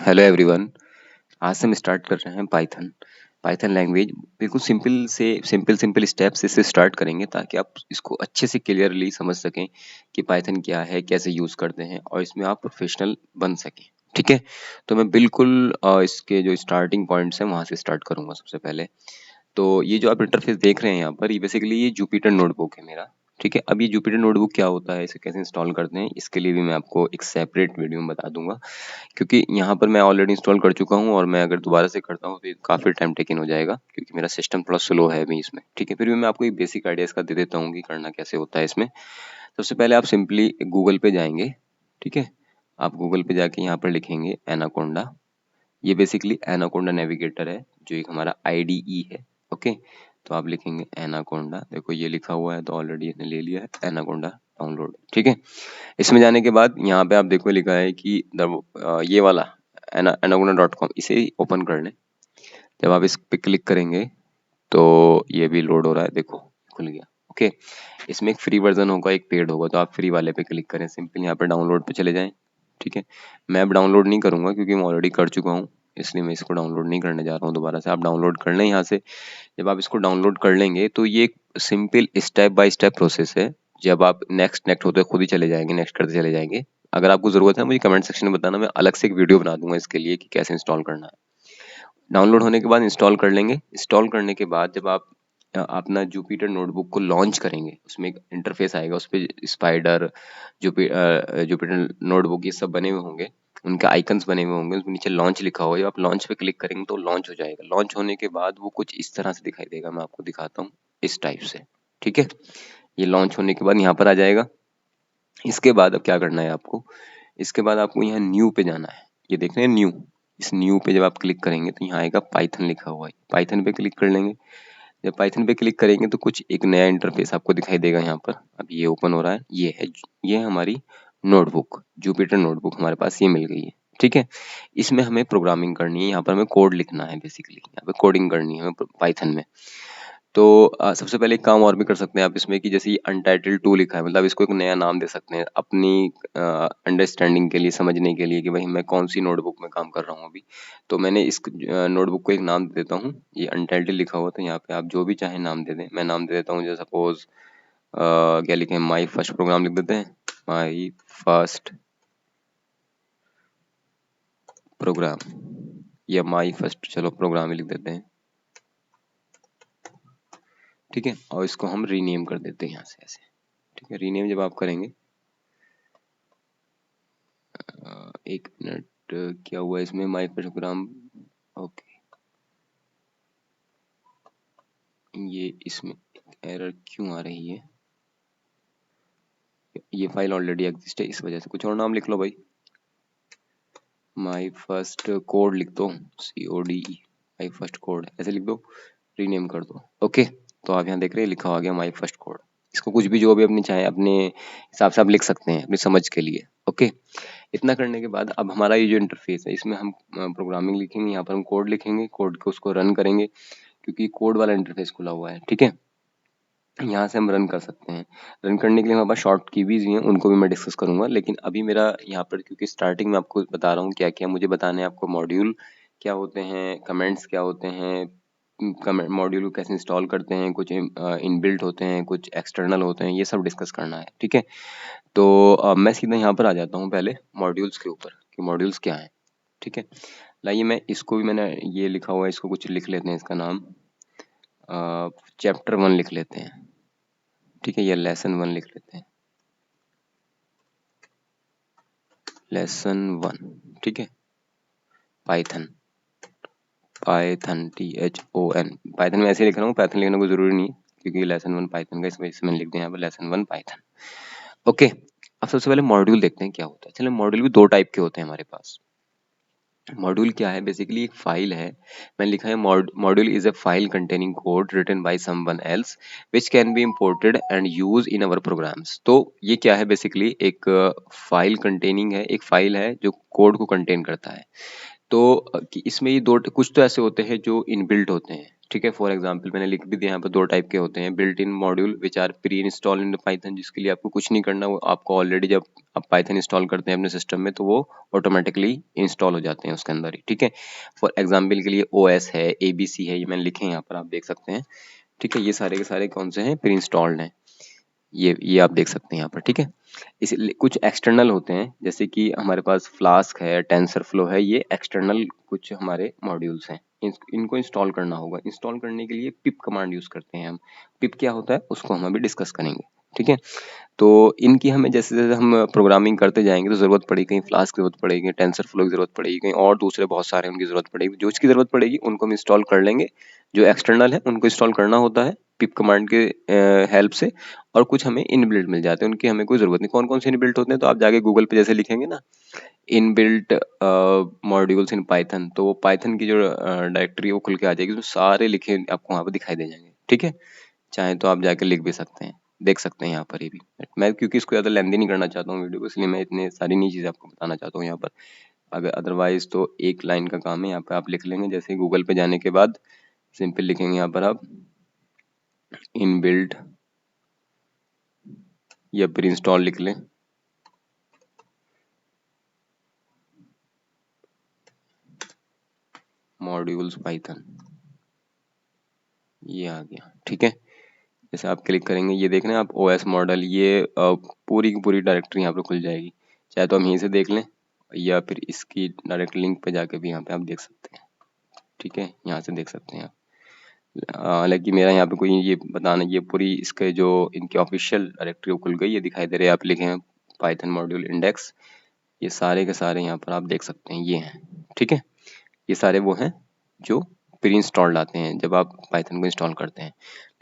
Hello everyone. आज से हम स्टार्ट कर रहे हैं पाइथन पाइथन लैंग्वेज। बिल्कुल सिंपल स्टेप्स इससे स्टार्ट करेंगे ताकि आप इसको अच्छे से क्लियरली समझ सकें कि पाइथन क्या है, कैसे यूज़ करते हैं और इसमें आप प्रोफेशनल बन सकें। ठीक है, तो मैं बिल्कुल इसके जो स्टार्टिंग पॉइंट्स हैं वहाँ से स्टार्ट करूँगा सबसे पहले। तो ये जो आप इंटरफेस देख रहे हैं यहाँ पर, ये बेसिकली ये जुपिटर नोटबुक है मेरा। ठीक है, अब ये जुपिटर नोटबुक क्या होता है, इसे कैसे इंस्टॉल करते हैं, इसके लिए भी मैं आपको एक सेपरेट वीडियो में बता दूंगा, क्योंकि यहाँ पर मैं ऑलरेडी इंस्टॉल कर चुका हूँ और मैं अगर दोबारा से करता हूँ तो ये काफ़ी टाइम टेकन हो जाएगा क्योंकि मेरा सिस्टम थोड़ा स्लो है अभी इसमें। ठीक है, फिर भी मैं आपको एक बेसिक आइडिया इसका दे देता हूँ कि करना कैसे होता है इसमें। सबसे पहले आप सिंपली गूगल पे जाएंगे। ठीक है, आप गूगल पे जाके यहाँ पर लिखेंगे एनाकोंडा। ये बेसिकली एनाकोंडा नेविगेटर है जो एक हमारा IDE है। ओके, तो आप लिखेंगे एनाकोंडा। देखो ये लिखा हुआ है तो ऑलरेडी इसने ले लिया है एनाकोंडा डाउनलोड। ठीक है, इसमें जाने के बाद यहाँ पे आप देखो लिखा है कि ये वाला anaconda.com, इसे ओपन कर लें। जब आप इस पे क्लिक करेंगे तो ये भी लोड हो रहा है, देखो खुल गया। ओके, इसमें एक फ्री वर्जन होगा, एक पेड होगा, तो आप फ्री वाले पे क्लिक करें। सिंपल यहाँ पे डाउनलोड पे चले जाएं। ठीक है, मैं अब डाउनलोड नहीं करूँगा क्योंकि मैं ऑलरेडी कर चुका हूँ, इसलिए मैं इसको डाउनलोड नहीं करने जा रहा हूँ दोबारा से। आप डाउनलोड कर लें यहाँ से। जब आप इसको डाउनलोड कर लेंगे तो ये एक simple step by step process है। जब आप नेक्स्ट होते खुद ही चले जाएंगे, नेक्स्ट करते चले जाएंगे। अगर आपको ज़रूरत है मुझे कमेंट सेक्शन में बताना, मैं अलग से एक वीडियो बना दूंगा इसके लिए कि कैसे इंस्टॉल करना है। डाउनलोड होने के बाद इंस्टॉल कर लेंगे। इंस्टॉल करने के बाद जब आप अपना जुपिटर नोटबुक को लॉन्च करेंगे, उसमें एक इंटरफेस आएगा, उस पर स्पाइडर, जुपिटर नोटबुक ये सब बने हुए होंगे, उनके आइकन्स बने हुए होंगे, उसमें नीचे लॉन्च लिखा होगा। जब आप लॉन्च पे क्लिक करेंगे तो लॉन्च हो जाएगा। लॉन्च होने के बाद वो कुछ इस तरह से दिखाई देगा, मैं आपको दिखाता हूँ इस टाइप से। ठीक है, ये लॉन्च होने के बाद यहाँ पर आ जाएगा। इसके बाद अब क्या करना है आपको, इसके बाद आपको यहाँ न्यू पे जाना है। ये देख रहे हैं न्यू, इस न्यू पे जब आप क्लिक करेंगे तो यहाँ आएगा पाइथन लिखा हुआ है, पाइथन पे क्लिक कर लेंगे। जब पाइथन पे क्लिक करेंगे तो कुछ एक नया इंटरफेस आपको दिखाई देगा यहाँ पर। अब ये ओपन हो रहा है, ये हमारी नोटबुक, जुपिटर नोटबुक हमारे पास ये मिल गई है। ठीक है, इसमें हमें प्रोग्रामिंग करनी है, यहाँ पर हमें कोड लिखना है, बेसिकली यहाँ पे कोडिंग करनी है हमें पाइथन में। तो सबसे पहले एक काम और भी कर सकते हैं आप इसमें कि जैसे ये अनटाइटल्ड 2 लिखा है, मतलब इसको एक नया नाम दे सकते हैं अपनी अंडरस्टैंडिंग के लिए, समझने के लिए कि भाई मैं कौन सी नोटबुक में काम कर रहा हूँ अभी। तो मैंने इस नोटबुक को एक नाम दे देता हूँ, ये अनटाइटल्ड लिखा हुआ, तो यहाँ पे आप जो भी चाहें नाम दे दें। मैं नाम दे देता हूँ, जैसे सपोज क्या लिखें, माई फर्स्ट प्रोग्राम लिख देते हैं, माई फर्स्ट प्रोग्राम, या माई फर्स्ट, चलो प्रोग्राम ही लिख देते हैं। ठीक है, और इसको हम रीनेम कर देते हैं यहाँ से ऐसे। ठीक है, रीनेम जब आप करेंगे, एक मिनट, क्या हुआ इसमें, माई फर्स्ट प्रोग्राम। ओके, ये इसमें एरर क्यों आ रही है, ये फाइल ऑलरेडी एग्जिस्ट है इस वजह से। कुछ और नाम लिख लो भाई, माई फर्स्ट कोड लिख दो, CODE, माई फर्स्ट कोड ऐसे लिख दो, रीनेम कर दो। ओके, तो आप यहाँ देख रहे हैं लिखा आ गया माई फर्स्ट कोड। इसको कुछ भी जो भी अपनी चाहे अपने हिसाब से आप लिख सकते हैं अपनी समझ के लिए। ओके, इतना करने के बाद अब हमारा ये जो इंटरफेस है इसमें हम प्रोग्रामिंग लिखेंगे, यहाँ पर हम कोड लिखेंगे, कोड को उसको रन करेंगे क्योंकि कोड वाला इंटरफेस खुला हुआ है। ठीक है, यहाँ से हम रन कर सकते हैं। रन करने के लिए हमारे पास शॉर्ट कीज भी हैं, उनको भी मैं डिस्कस करूंगा, लेकिन अभी मेरा यहाँ पर क्योंकि स्टार्टिंग में आपको बता रहा हूँ क्या क्या मुझे बताने हैं आपको, मॉड्यूल क्या होते हैं, कमेंट्स क्या होते हैं, मॉड्यूल को कैसे इंस्टॉल करते हैं, कुछ इनबिल्ट होते हैं, कुछ एक्सटर्नल होते हैं, ये सब डिस्कस करना है। ठीक है, तो मैं सीधा यहाँ पर आ जाता हूँ पहले मॉड्यूल्स के ऊपर कि मॉड्यूल्स क्या हैं। ठीक है, लाइए मैं इसको भी, मैंने ये लिखा हुआ है, इसको कुछ लिख लेते हैं, इसका नाम चैप्टर 1 लिख लेते हैं। ठीक है, या लेसन 1 लिख लेते हैं, लेसन 1। ठीक है, पाइथन, पाइथन THON, पाइथन में ऐसे लिख रहा हूँ, पाइथन लिखने को जरूरी नहीं है क्योंकि लेसन 1 पाइथन का, इस वजह से मैंने लिख दिया यहाँ पर लेसन 1 पाइथन। ओके, अब सबसे पहले मॉड्यूल देखते हैं क्या होता है। चलिए, मॉड्यूल भी दो टाइप के होते हैं हमारे पास। मॉड्यूल क्या है, बेसिकली एक फाइल है। मैंने लिखा है module is a file containing code written by someone else which can be imported and use in our programs. तो ये क्या है, बेसिकली एक फाइल कंटेनिंग है, एक फाइल है जो कोड को कंटेन करता है। तो कि इसमें ये दो कुछ तो ऐसे होते हैं जो इनबिल्ट होते हैं। ठीक है। फॉर एग्जांपल मैंने लिख भी दिया यहाँ पर, दो टाइप के होते हैं, built in module which are pre install in Python, जिसके लिए आपको कुछ नहीं करना, वो आपको ऑलरेडी जब आप पाइथन इंस्टॉल करते हैं अपने सिस्टम में तो वो ऑटोमेटिकली इंस्टॉल हो जाते हैं उसके अंदर ही। ठीक है। फॉर एग्जाम्पल के लिए OS है, ABC है, ये मैंने लिखे हैं यहाँ पर, आप देख सकते हैं। ठीक है। ये सारे के सारे कौन से हैं, प्री इंस्टॉल्ड हैं। ये आप देख सकते हैं यहाँ पर। ठीक है। इसलिए कुछ एक्सटर्नल होते हैं, जैसे कि हमारे पास फ्लास्क है, टेंसर फ्लो है, ये एक्सटर्नल कुछ हमारे मॉड्यूल्स हैं। इनको इंस्टॉल करना होगा। इंस्टॉल करने के लिए पिप कमांड यूज करते हैं हम। पिप क्या होता है उसको हम अभी डिस्कस करेंगे। ठीक है। तो इनकी हमें जैसे जैसे हम प्रोग्रामिंग करते जाएंगे तो जरूरत पड़ेगी, कहीं फ्लास्क की जरूरत पड़ेगी, टेंसर फ्लो की जरूरत पड़ेगी, कहीं और दूसरे बहुत सारे उनकी जरूरत पड़ेगी। जो इसकी जरूरत पड़ेगी उनको हम इंस्टॉल कर लेंगे। जो एक्सटर्नल है उनको इंस्टॉल करना होता है पिप कमांड के हेल्प से। और कुछ हमें इनबिल्ट मिल जाते हैं, उनकी हमें कोई जरूरत नहीं। कौन कौन से इनबिल्ट होते हैं, तो आप जाके गूगल पे जैसे लिखेंगे ना इनबिल्ट मॉड्यूल्स इन पाइथन, तो वो पाइथन की जो डायरेक्टरी है वो खुल के आ जाएगी, उसमें सारे लिखे आपको वहाँ पर दिखाई दे जाएंगे। ठीक है। चाहे तो आप जाके लिख भी सकते हैं, देख सकते हैं यहाँ पर। ये भी मैं क्योंकि इसको ज़्यादा लेंदी नहीं करना चाहता हूँ वीडियो को, इसलिए मैं इतने सारी नई चीज़ें आपको बताना चाहता हूँ यहाँ पर। अगर अदरवाइज तो एक लाइन का काम है, यहाँ पे आप लिख लेंगे। जैसे गूगल पे जाने के बाद सिंपल लिखेंगे यहाँ पर आप इनबिल्ट या प्री इंस्टॉल लिख लें, मॉड्यूल्स पाइथन, ये आ गया। ठीक है। जैसे आप क्लिक करेंगे, ये देख रहे हैं आप OS मॉडल, ये पूरी की पूरी डायरेक्टरी यहाँ पर खुल जाएगी। चाहे तो हम यहीं से देख लें या फिर इसकी डायरेक्ट लिंक पे जाके भी यहाँ पे आप देख सकते हैं। ठीक है। यहाँ से देख सकते हैं आप। हालांकि मेरा यहाँ पे कोई ये बताना, ये पूरी इसके जो इनके ऑफिशियल डायरेक्टरी खुल गई, ये दिखाई दे रहे हैं, आप लिखे हैं पाइथन मॉड्यूल इंडेक्स, ये सारे के सारे यहाँ पर आप देख सकते हैं, ये हैं। ठीक है। ये सारे वो हैं जो प्री इंस्टॉल्ड आते हैं जब आप पाइथन को इंस्टॉल करते हैं।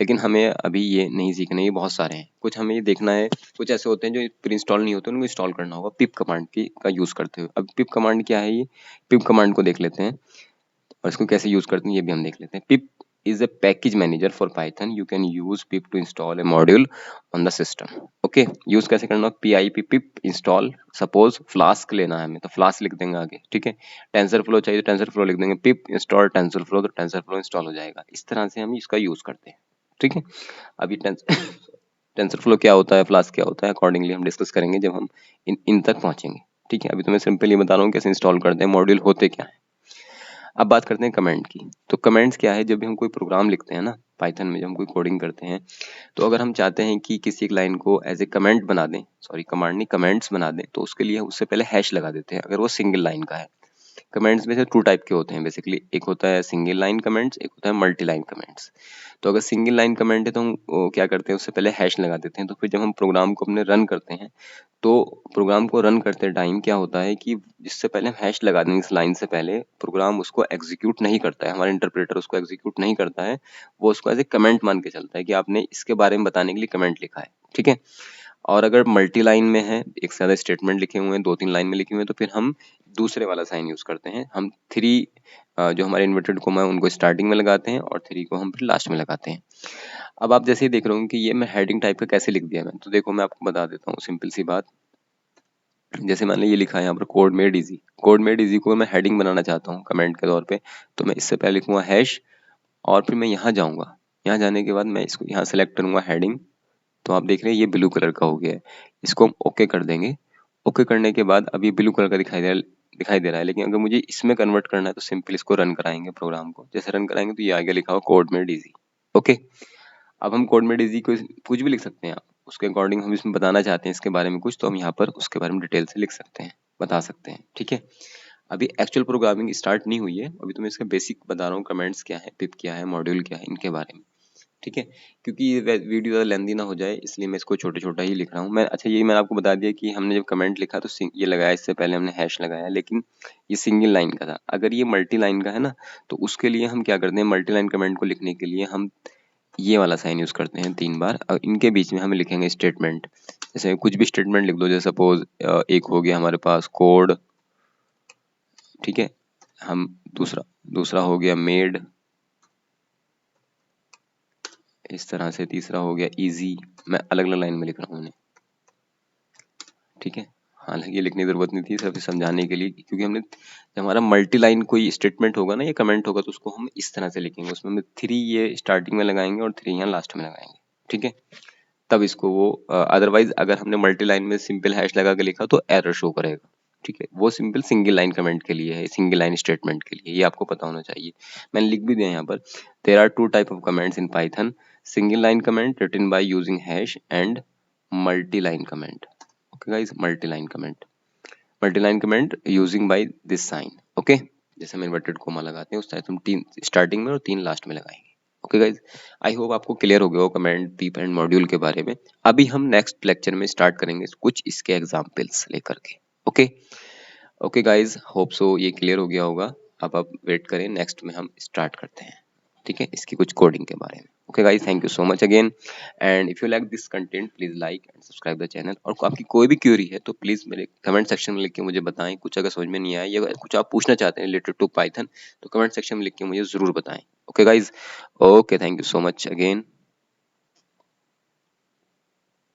लेकिन हमें अभी ये नहीं सीखना, ये बहुत सारे हैं। कुछ हमें ये देखना है, कुछ ऐसे होते हैं जो प्री इंस्टॉल नहीं होते, उनको इंस्टॉल करना होगा पिप कमांड की का यूज़ करते हुए। अब पिप कमांड क्या है, ये पिप कमांड को देख लेते हैं और इसको कैसे यूज़ करते हैं ये भी हम देख लेते हैं। पिप is a package manager for Python. You can use pip to install a module on the system. Okay, use कैसे करना, pip pip install, suppose flask लेना है हमें तो फ्लास्क लिख देंगे आगे। ठीक है। टेंसर फ्लो चाहिए तो टेंसर फ्लो लिख देंगे, पिप इंस्टॉल टेंसर फ्लो, तो टेंसर फ्लो इंस्टॉल हो जाएगा। इस तरह से हम इसका यूज करते हैं। ठीक है। अभी टेंसर फ्लो क्या होता है, फ्लास्क क्या होता है, अकॉर्डिंगली हम डिस्कस करेंगे जब हम इन तक पहुंचेंगे। ठीक है। अभी तो मैं सिंपली बता रहा हूँ कैसे इंस्टॉल करते हैं, मॉड्यूल होते क्या है। अब बात करते हैं कमेंट की। तो कमेंट्स क्या है, जब भी हम कोई प्रोग्राम लिखते हैं ना पाइथन में, जब हम कोई कोडिंग करते हैं, तो अगर हम चाहते हैं कि किसी एक लाइन को एज ए कमेंट बना दें, सॉरी कमांड नहीं, कमेंट्स बना दें, तो उसके लिए उससे पहले हैश लगा देते हैं अगर वो सिंगल लाइन का है। कमेंट्स में से टू टाइप के होते हैं बेसिकली, एक होता है सिंगल लाइन कमेंट्स, एक होता है मल्टी लाइन कमेंट्स। तो अगर सिंगल लाइन कमेंट है तो हम क्या करते हैं, उससे पहले हैश लगा देते हैं। तो फिर जब हम प्रोग्राम को अपने रन करते हैं, तो प्रोग्राम को रन करते टाइम क्या होता है कि जिससे पहले हम हैश लगा देंगे इस लाइन से पहले, प्रोग्राम उसको एग्जीक्यूट नहीं करता है, हमारा इंटरप्रेटर उसको एग्जीक्यूट नहीं करता है, वो उसको एज ए कमेंट मान के चलता है कि आपने इसके बारे में बताने के लिए कमेंट लिखा है। ठीक है। और अगर मल्टी लाइन में है, एक से ज्यादा स्टेटमेंट लिखे हुए हैं, दो तीन लाइन में लिखे हुए हैं, तो फिर हम दूसरे वाला साइन यूज करते हैं। हम थ्री जो हमारे इन्वर्टेड कोमा है उनको स्टार्टिंग में लगाते हैं और थ्री को हम फिर लास्ट में लगाते हैं। अब आप जैसे ही देख रहे हो कि ये मैं हेडिंग टाइप का कैसे लिख दिया मैं, तो देखो मैं आपको बता देता हूँ सिंपल सी बात। जैसे मान लीजिए ये लिखा है यहाँ पर code made easy, code made easy को मैं हेडिंग बनाना चाहता हूँ कमेंट के तौर पे, तो मैं इससे पहले लिखूंगा हैश और फिर मैं यहाँ जाऊँगा। यहाँ जाने के बाद मैं इसको यहाँ सेलेक्ट करूंगा हेडिंग, तो आप देख रहे हैं ये ब्लू कलर का हो गया है। इसको हम ओके कर देंगे। ओके करने के बाद अब ये ब्लू कलर का दिखाई दे रहा है, लेकिन अगर मुझे इसमें कन्वर्ट करना है तो सिंपल इसको रन कराएंगे प्रोग्राम को। जैसे रन कराएंगे तो ये आगे लिखा हुआ कोड मेड इजी। ओके। अब हम कोड मेड इजी को कुछ भी लिख सकते हैं आप, उसके अकॉर्डिंग हम इसमें बताना चाहते हैं इसके बारे में कुछ, तो हम यहाँ पर उसके बारे में डिटेल से लिख सकते हैं, बता सकते हैं। ठीक है। अभी एक्चुअल प्रोग्रामिंग स्टार्ट नहीं हुई है, अभी तो मैं इसका बेसिक बता रहा हूँ, कमेंट्स क्या है, पिप क्या है, मॉड्यूल क्या है, इनके बारे में। ठीक है। क्योंकि ये वीडियो ज़्यादा लेंदी ना हो जाए इसलिए मैं इसको छोटे छोटा ही लिख रहा हूँ मैं। अच्छा ये मैंने आपको बता दिया कि हमने जब कमेंट लिखा तो ये लगाया, इससे पहले हमने हैश लगाया, लेकिन ये सिंगल लाइन का था। अगर ये मल्टी लाइन का है ना, तो उसके लिए हम क्या करते हैं, मल्टी लाइन कमेंट को लिखने के लिए हम ये वाला साइन यूज करते हैं 3 बार, और इनके बीच में हम लिखेंगे स्टेटमेंट। जैसे कुछ भी स्टेटमेंट लिख दो, जैसे सपोज एक हो गया हमारे पास कोड। ठीक है। हम दूसरा दूसरा हो गया मेड, इस तरह से तीसरा हो गया इजी। मैं अलग अलग लाइन में लिख रहा हूँ उन्हें। ठीक है। हालांकि ये लिखने की जरूरत नहीं थी, सिर्फ समझाने के लिए, क्योंकि हमने जब हमारा मल्टी लाइन कोई स्टेटमेंट होगा ना या कमेंट होगा तो उसको हम इस तरह से लिखेंगे, उसमें हम 3 ये स्टार्टिंग में लगाएंगे और 3 यहाँ लास्ट में लगाएंगे, ठीक है, तब इसको वो अदरवाइज अगर हमने मल्टी लाइन में सिंपल हैश लगा के लिखा तो एरर शो करेगा, ठीक है। वो सिंपल सिंगल लाइन कमेंट के लिए है, सिंगल लाइन स्टेटमेंट के लिए, ये आपको पता होना चाहिए। मैंने लिख भी दिया यहाँ पर, there are two type of comments in Python, single line comment written by using hash and multi line comment. Okay guys, multi line comment using by this sign. Okay, जैसे हम इन्वर्टेड कोमा लगाते हैं उस तरह से हम 3 starting में और 3 लास्ट में लगाएंगे। ओके गाइज, आई होप आपको क्लियर हो गया हो कमेंट पीप एंड मॉड्यूल के बारे में। अभी हम नेक्स्ट लेक्चर में स्टार्ट करेंगे कुछ इसके एग्जांपल्स लेकर के। Okay okay guys, hope so ये क्लियर हो गया होगा। अब आप वेट करें, नेक्स्ट में हम स्टार्ट करते हैं, ठीक है, इसकी कुछ कोडिंग के बारे में। Okay guys, thank you so much again, and if you like this content please like and subscribe the channel. और आपकी कोई भी क्यूरी है तो प्लीज मेरे कमेंट सेक्शन में लिख के मुझे बताएं। कुछ अगर समझ में नहीं आया या कुछ आप पूछना चाहते हैं रिलेटेड टू पाइथन तो कमेंट सेक्शन में लिख के मुझे जरूर बताएं। Okay guys, okay, thank you so much again.